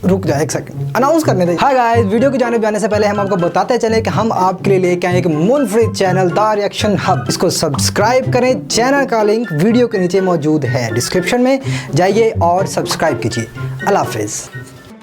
रुक जाए एक सेकंड, अनाउंस करने दे। हाय गाइस, वीडियो की जाने जाने से पहले हम आपको बताते चले कि हम आपके लिए लेके आए एक मुनफरिद चैनल द रिएक्शन हब। इसको सब्सक्राइब करें, चैनल का लिंक वीडियो के नीचे मौजूद है, डिस्क्रिप्शन में जाइए और सब्सक्राइब कीजिए। अल्लाह हाफिज़।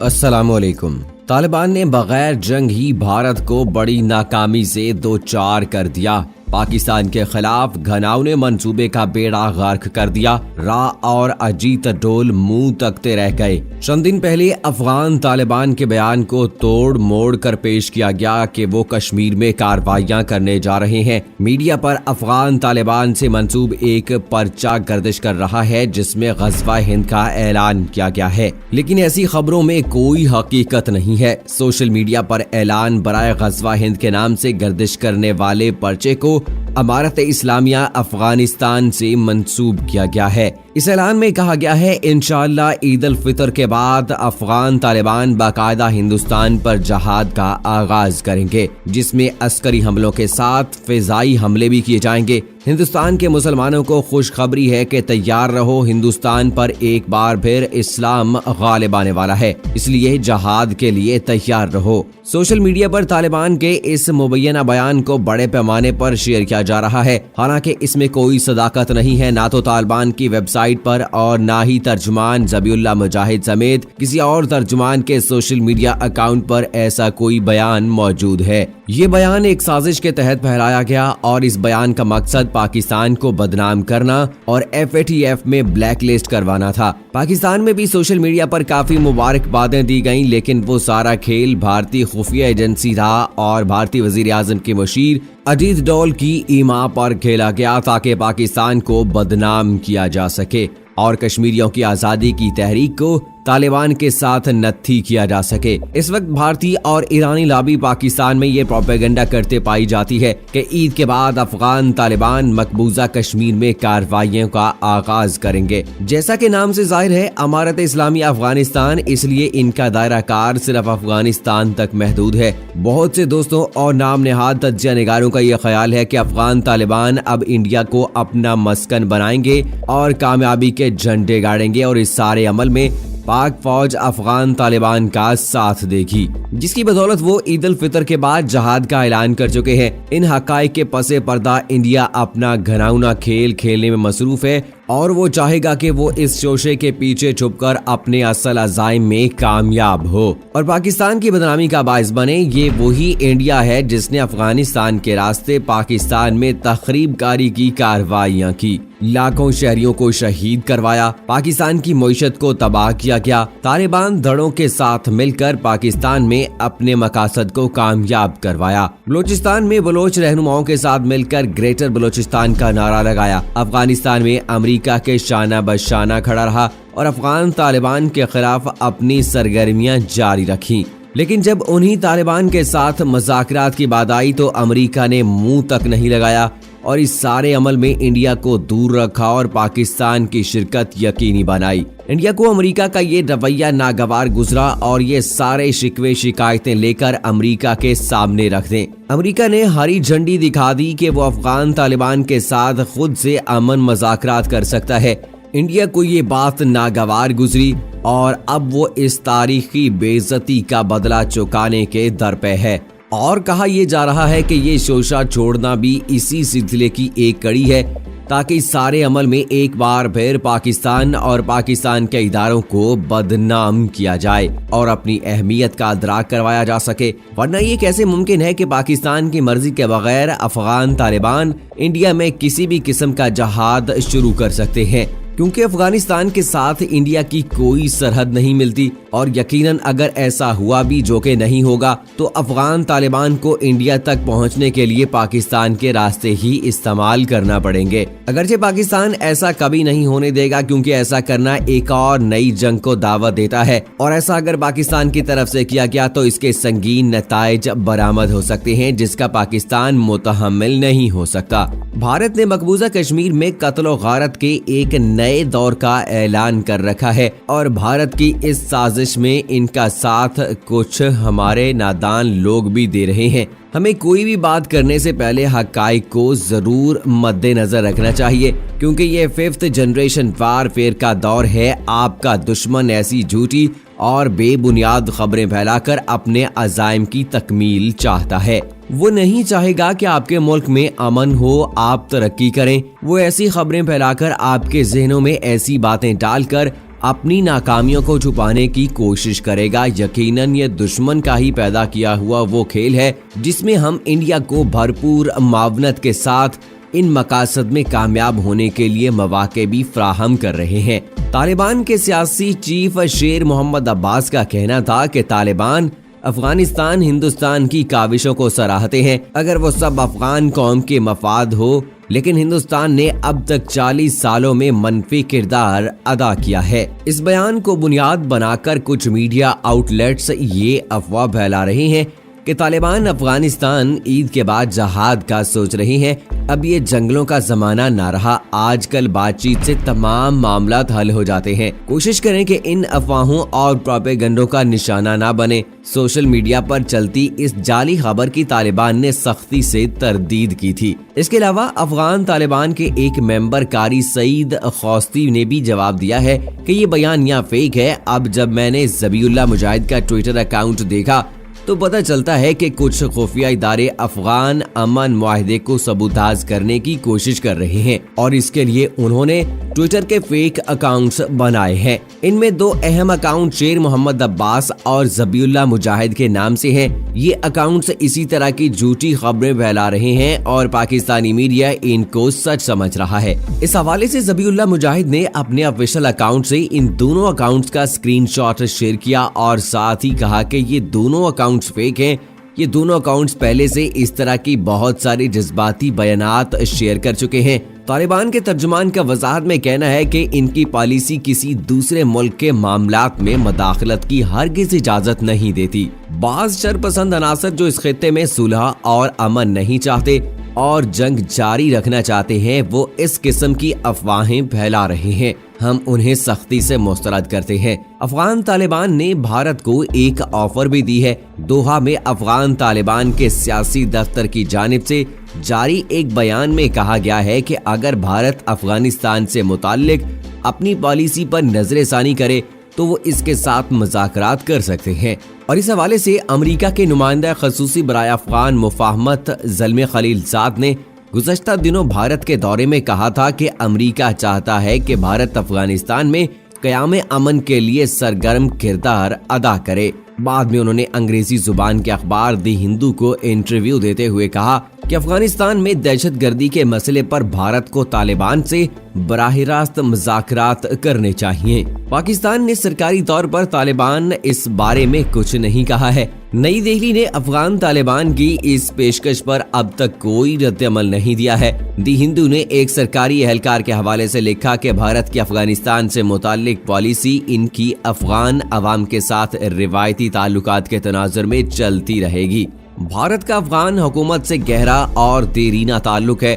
अस्सलामुअलैकुम। तालिबान ने बगैर जंग ही भारत को बड़ी नाकामी से दो चार कर दिया। पाकिस्तान के खिलाफ घनाउने मंसूबे का बेड़ा गर्क कर दिया। रा और अजीत डोल मुंह तकते रह गए। चंद दिन पहले अफगान तालिबान के बयान को तोड़ मोड़ कर पेश किया गया कि वो कश्मीर में कार्रवाइयां करने जा रहे हैं। मीडिया पर अफगान तालिबान से मंसूब एक पर्चा गर्दिश कर रहा है जिसमें गज़वा हिंद का ऐलान किया गया है, लेकिन ऐसी खबरों में कोई हकीकत नहीं है। सोशल मीडिया पर ऐलान बराए गज़वा हिंद के नाम से गर्दिश करने वाले पर्चे को अमारत इस्लामिया अफगानिस्तान से मंसूब किया गया है। इस ऐलान में कहा गया है इंशाअल्लाह ईद उल फितर के बाद अफगान तालिबान बाकायदा हिंदुस्तान पर जहाद का आगाज करेंगे, जिसमें अस्करी हमलों के साथ फिजाई हमले भी किए जाएंगे। हिंदुस्तान के मुसलमानों को खुशखबरी है कि तैयार रहो, हिंदुस्तान पर एक बार फिर इस्लाम गालिब आने वाला है, इसलिए जहाद के लिए तैयार रहो। सोशल मीडिया पर तालिबान के इस मुबैना बयान को बड़े पैमाने पर शेयर किया जा रहा है। हालांकि इसमें कोई सदाकत नहीं है, ना तो तालिबान की वेबसाइट पर और ना ही तर्जुमान ज़बीउल्लाह मुजाहिद समेत किसी और तर्जुमान के सोशल मीडिया अकाउंट पर ऐसा कोई बयान मौजूद है। ये बयान एक साजिश के तहत फहराया गया और इस बयान का मकसद पाकिस्तान को बदनाम करना और FATF में ब्लैक लिस्ट करवाना था। पाकिस्तान में भी सोशल मीडिया पर काफी मुबारकबादें दी गईं, लेकिन वो सारा खेल भारतीय खुफिया एजेंसी था और भारतीय वजीर आजम के मुशीर अजीत डोल की ईमा पर खेला गया ताकि पाकिस्तान को बदनाम किया जा सके और कश्मीरियों की आजादी की तहरीक को तालिबान के साथ नत्थी किया जा सके। इस वक्त भारतीय और ईरानी लॉबी पाकिस्तान में ये प्रोपेगेंडा करते पाई जाती है कि ईद के बाद अफगान तालिबान मकबूजा कश्मीर में कार्रवाइयों का आगाज करेंगे। जैसा कि नाम से जाहिर है अमारत इस्लामी अफगानिस्तान, इसलिए इनका दायरा कार सिर्फ अफगानिस्तान तक महदूद है। बहुत से दोस्तों और नाम नेहाद तज्जिया निगारों का ये ख्याल है कि अफगान तालिबान अब इंडिया को अपना मस्कन बनाएंगे और कामयाबी के झंडे गाड़ेंगे और इस सारे अमल में पाक फौज अफगान तालिबान का साथ देगी, जिसकी बदौलत वो ईद उल फितर के बाद जहाद का ऐलान कर चुके हैं। इन हकाइक के पसे पर्दा इंडिया अपना घिनौना खेल खेलने में मसरूफ है और वो चाहेगा कि वो इस शोशे के पीछे छुपकर अपने असल अज़ाइम में कामयाब हो और पाकिस्तान की बदनामी का बाइस बने। ये वही इंडिया है जिसने अफगानिस्तान के रास्ते पाकिस्तान में तखरीबकारी की कार्रवाइयां की, लाखों शहरियों को शहीद करवाया, पाकिस्तान की मईशत को तबाह किया गया। तालिबान धड़ों के साथ मिलकर पाकिस्तान में अपने मकासद को कामयाब करवाया। बलोचिस्तान में बलोच रहनुमाओं के साथ मिलकर ग्रेटर बलोचिस्तान का नारा लगाया। अफगानिस्तान में अमेरिका के शाना बशाना खड़ा रहा और अफगान तालिबान के खिलाफ अपनी सरगर्मियां जारी रखी। लेकिन जब उन्हीं तालिबान के साथ मुज़ाकरात की बात आई तो अमेरिका ने मुंह तक नहीं लगाया और इस सारे अमल में इंडिया को दूर रखा और पाकिस्तान की शिरकत यकीनी बनाई। इंडिया को अमेरिका का ये रवैया नागवार गुजरा और ये सारे शिकवे शिकायतें लेकर अमेरिका के सामने रख दें। अमेरिका ने हरी झंडी दिखा दी कि वो अफगान तालिबान के साथ खुद से अमन मुज़ाकरात कर सकता है। इंडिया को ये बात नागवार गुजरी और अब वो इस तारीखी बेइज्जती का बदला चुकाने के दर पे है और कहा यह जा रहा है कि ये शोशा छोड़ना भी इसी सिलसिले की एक कड़ी है ताकि सारे अमल में एक बार फिर पाकिस्तान और पाकिस्तान के इदारों को बदनाम किया जाए और अपनी अहमियत का अदराक करवाया जा सके। वरना ये कैसे मुमकिन है कि पाकिस्तान की मर्जी के बगैर अफगान तालिबान इंडिया में किसी भी किस्म का जहाद शुरू कर सकते हैं, क्योंकि अफगानिस्तान के साथ इंडिया की कोई सरहद नहीं मिलती और यकीनन अगर ऐसा हुआ भी, जो कि नहीं होगा, तो अफगान तालिबान को इंडिया तक पहुंचने के लिए पाकिस्तान के रास्ते ही इस्तेमाल करना पड़ेंगे। अगरचे पाकिस्तान ऐसा कभी नहीं होने देगा, क्योंकि ऐसा करना एक और नई जंग को दावत देता है और ऐसा अगर पाकिस्तान की तरफ से किया गया तो इसके संगीन नताइज बरामद हो सकते हैं जिसका पाकिस्तान मुतहम्मिल नहीं हो सकता। भारत ने मकबूजा कश्मीर में कत्ल गारत के एक नए दौर का ऐलान कर रखा है और भारत की इस साजिश में इनका साथ कुछ हमारे नादान लोग भी दे रहे हैं। हमें कोई भी बात करने से पहले हकाइक को जरूर मद्देनजर रखना चाहिए, क्योंकि ये 5th जनरेशन वारफेयर का दौर है। आपका दुश्मन ऐसी झूठी اور بے بنیاد خبریں پھیلاکر اپنے عزائم کی تکمیل چاہتا ہے۔ وہ نہیں چاہے گا کہ آپ کے ملک میں امن ہو، آپ ترقی کریں۔ وہ ایسی خبریں پھیلا کر آپ کے ذہنوں میں ایسی باتیں ڈال کر اپنی ناکامیوں کو چھپانے کی کوشش کرے گا۔ یقیناً یہ دشمن کا ہی پیدا کیا ہوا وہ کھیل ہے جس میں ہم انڈیا کو بھرپور معاونت کے ساتھ ان مقاصد میں کامیاب ہونے کے لیے مواقع بھی فراہم کر رہے ہیں۔ طالبان کے سیاسی چیف شیر محمد عباس کا کہنا تھا کہ طالبان افغانستان ہندوستان کی کاوشوں کو سراہتے ہیں، اگر وہ سب افغان قوم کے مفاد ہو، لیکن ہندوستان نے اب تک 40 سالوں میں منفی کردار ادا کیا ہے۔ اس بیان کو بنیاد بنا کر کچھ میڈیا آؤٹ لیٹس یہ افواہ پھیلا رہے ہیں کہ طالبان افغانستان عید کے بعد جہاد کا سوچ رہی ہیں۔ اب یہ جنگلوں کا زمانہ نہ رہا، آج کل بات چیت سے تمام معاملات حل ہو جاتے ہیں۔ کوشش کریں کہ ان افواہوں اور پروپیگنڈوں کا نشانہ نہ بنے۔ سوشل میڈیا پر چلتی اس جعلی خبر کی طالبان نے سختی سے تردید کی تھی۔ اس کے علاوہ افغان طالبان کے ایک ممبر قاری سعید خوستی نے بھی جواب دیا ہے کہ یہ بیانیہ فیک ہے۔ اب جب میں نے ذبیح اللہ مجاہد کا ٹویٹر اکاؤنٹ دیکھا تو پتہ چلتا ہے کہ کچھ خفیہ ادارے افغان امن معاہدے کو سبوتاژ کرنے کی کوشش کر رہے ہیں اور اس کے لیے انہوں نے ٹویٹر کے فیک اکاؤنٹس بنائے ہیں۔ ان میں 2 اہم اکاؤنٹ شیر محمد عباس اور ذبیح اللہ مجاہد کے نام سے ہیں۔ یہ اکاؤنٹس اسی طرح کی جھوٹی خبریں پھیلا رہے ہیں اور پاکستانی میڈیا ان کو سچ سمجھ رہا ہے۔ اس حوالے سے ذبیح اللہ مجاہد نے اپنے آفیشیل اکاؤنٹ سے ان دونوں اکاؤنٹس کا اسکرین شاٹ شیئر کیا اور ساتھ ہی کہا کہ یہ دونوں اکاؤنٹس فیک ہیں۔ یہ دونوں اکاؤنٹس پہلے سے اس طرح کی بہت ساری جذباتی بیانات شیئر کر چکے ہیں۔ طالبان کے ترجمان کا وضاحت میں کہنا ہے کہ ان کی پالیسی کسی دوسرے ملک کے معاملات میں مداخلت کی ہرگز اجازت نہیں دیتی۔ بعض شرپسند عناصر جو اس خطے میں صلح اور امن نہیں چاہتے اور جنگ جاری رکھنا چاہتے ہیں، وہ اس قسم کی افواہیں پھیلا رہے ہیں۔ ہم انہیں سختی سے مسترد کرتے ہیں۔ افغان طالبان نے بھارت کو ایک آفر بھی دی ہے۔ دوحہ میں افغان طالبان کے سیاسی دفتر کی جانب سے جاری ایک بیان میں کہا گیا ہے کہ اگر بھارت افغانستان سے متعلق اپنی پالیسی پر نظر ثانی کرے تو وہ اس کے ساتھ مذاکرات کر سکتے ہیں۔ اور اس حوالے سے امریکہ کے نمائندہ خصوصی برائے افغان مفاہمت زلمے خلیل زاد نے گزشتہ دنوں بھارت کے دورے میں کہا تھا کہ امریکہ چاہتا ہے کہ بھارت افغانستان میں قیام امن کے لیے سرگرم کردار ادا کرے۔ بعد میں انہوں نے انگریزی زبان کے اخبار دی ہندو کو انٹرویو دیتے ہوئے کہا کہ افغانستان میں دہشت گردی کے مسئلے پر بھارت کو طالبان سے براہ راست مذاکرات کرنے چاہیے۔ پاکستان نے سرکاری طور پر طالبان اس بارے میں کچھ نہیں کہا ہے۔ نئی دہلی نے افغان طالبان کی اس پیشکش پر اب تک کوئی رد عمل نہیں دیا ہے۔ دی ہندو نے ایک سرکاری اہلکار کے حوالے سے لکھا کہ بھارت کی افغانستان سے متعلق پالیسی ان کی افغان عوام کے ساتھ روایتی تعلقات کے تناظر میں چلتی رہے گی۔ بھارت کا افغان حکومت سے گہرا اور دیرینہ تعلق ہے۔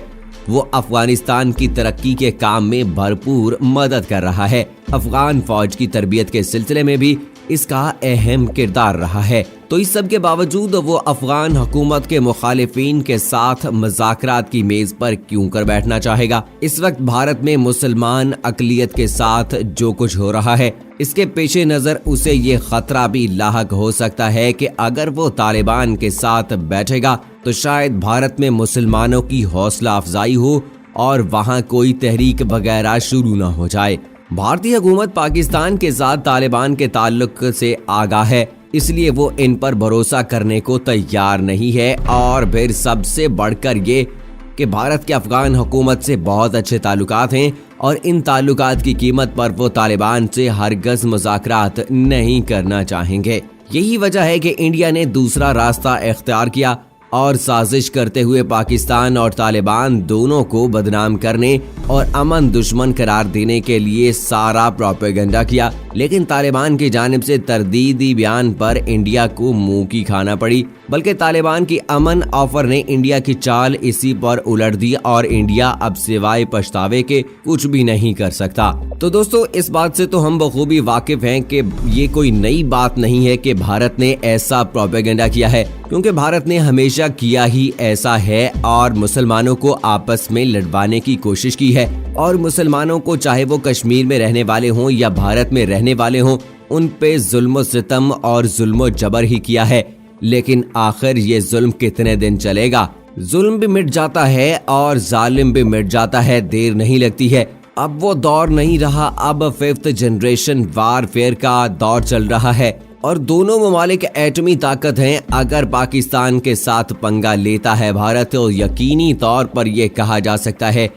وہ افغانستان کی ترقی کے کام میں بھرپور مدد کر رہا ہے۔ افغان فوج کی تربیت کے سلسلے میں بھی اس کا اہم کردار رہا ہے۔ تو اس سب کے باوجود وہ افغان حکومت کے مخالفین کے ساتھ مذاکرات کی میز پر کیوں کر بیٹھنا چاہے گا؟ اس وقت بھارت میں مسلمان اقلیت کے ساتھ جو کچھ ہو رہا ہے، اس کے پیش نظر اسے یہ خطرہ بھی لاحق ہو سکتا ہے کہ اگر وہ طالبان کے ساتھ بیٹھے گا تو شاید بھارت میں مسلمانوں کی حوصلہ افزائی ہو اور وہاں کوئی تحریک وغیرہ شروع نہ ہو جائے۔ بھارتی حکومت پاکستان کے ساتھ طالبان کے تعلق سے آگاہ ہے، اس لیے وہ ان پر بھروسہ کرنے کو تیار نہیں ہے۔ اور پھر سب سے بڑھ کر یہ کہ بھارت کے افغان حکومت سے بہت اچھے تعلقات ہیں اور ان تعلقات کی قیمت پر وہ طالبان سے ہرگز مذاکرات نہیں کرنا چاہیں گے۔ یہی وجہ ہے کہ انڈیا نے دوسرا راستہ اختیار کیا اور سازش کرتے ہوئے پاکستان اور طالبان دونوں کو بدنام کرنے اور امن دشمن قرار دینے کے لیے سارا پروپیگنڈا کیا، لیکن طالبان کی جانب سے تردیدی بیان پر انڈیا کو منہ کی کھانا پڑی، بلکہ طالبان کی امن آفر نے انڈیا کی چال اسی پر الٹ دی اور انڈیا اب سوائے پچھتاوے کے کچھ بھی نہیں کر سکتا۔ تو دوستو، اس بات سے تو ہم بخوبی واقف ہیں کہ یہ کوئی نئی بات نہیں ہے کہ بھارت نے ایسا پروپیگنڈا کیا ہے، کیونکہ بھارت نے ہمیشہ کیا ہی ایسا ہے اور مسلمانوں کو آپس میں لڑوانے کی کوشش کی ہے، اور مسلمانوں کو چاہے وہ کشمیر میں رہنے والے ہوں یا بھارت میں رہنے والے ہوں، उन पे जुल्म सितम और जुल्म जबर ही किया है, लेकिन आखिर ये जुल्म कितने दिन चलेगा? जुल्म भी मिट जाता है और जालिम भी मिट जाता है, देर नहीं लगती है। अब वो दौर नहीं रहा, अब 5th जनरेशन वारफेयर का दौर चल रहा है और दोनों ममालिक एटमी ताकत हैं। अगर पाकिस्तान के साथ पंगा लेता है भारत तो यकीनी तौर पर यह कहा जा सकता है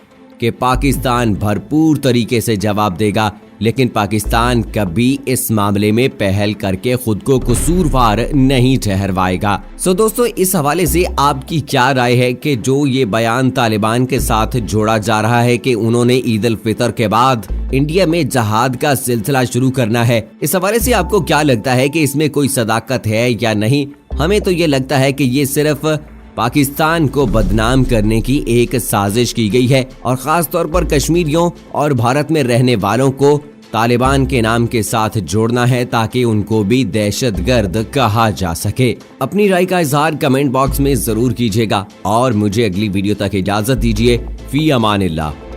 कि पाकिस्तान भरपूर तरीके से जवाब देगा, लेकिन पाकिस्तान कभी इस मामले में पहल करके खुद को कसूरवार नहीं ठहरवाएगा। सो दोस्तों, इस हवाले से आपकी क्या राय है कि जो ये बयान तालिबान के साथ जोड़ा जा रहा है कि उन्होंने ईद उल फितर के बाद इंडिया में जहाद का सिलसिला शुरू करना है, इस हवाले से आपको क्या लगता है कि इसमें कोई सदाकत है या नहीं? हमें तो ये लगता है कि ये सिर्फ पाकिस्तान को बदनाम करने की एक साजिश की गई है और खास तौर पर कश्मीरियों और भारत में रहने वालों को तालिबान के नाम के साथ जोड़ना है ताकि उनको भी दहशतगर्द कहा जा सके। अपनी राय का इजहार कमेंट बॉक्स में जरूर कीजिएगा और मुझे अगली वीडियो तक इजाजत दीजिए। फी अमानिल्लाह।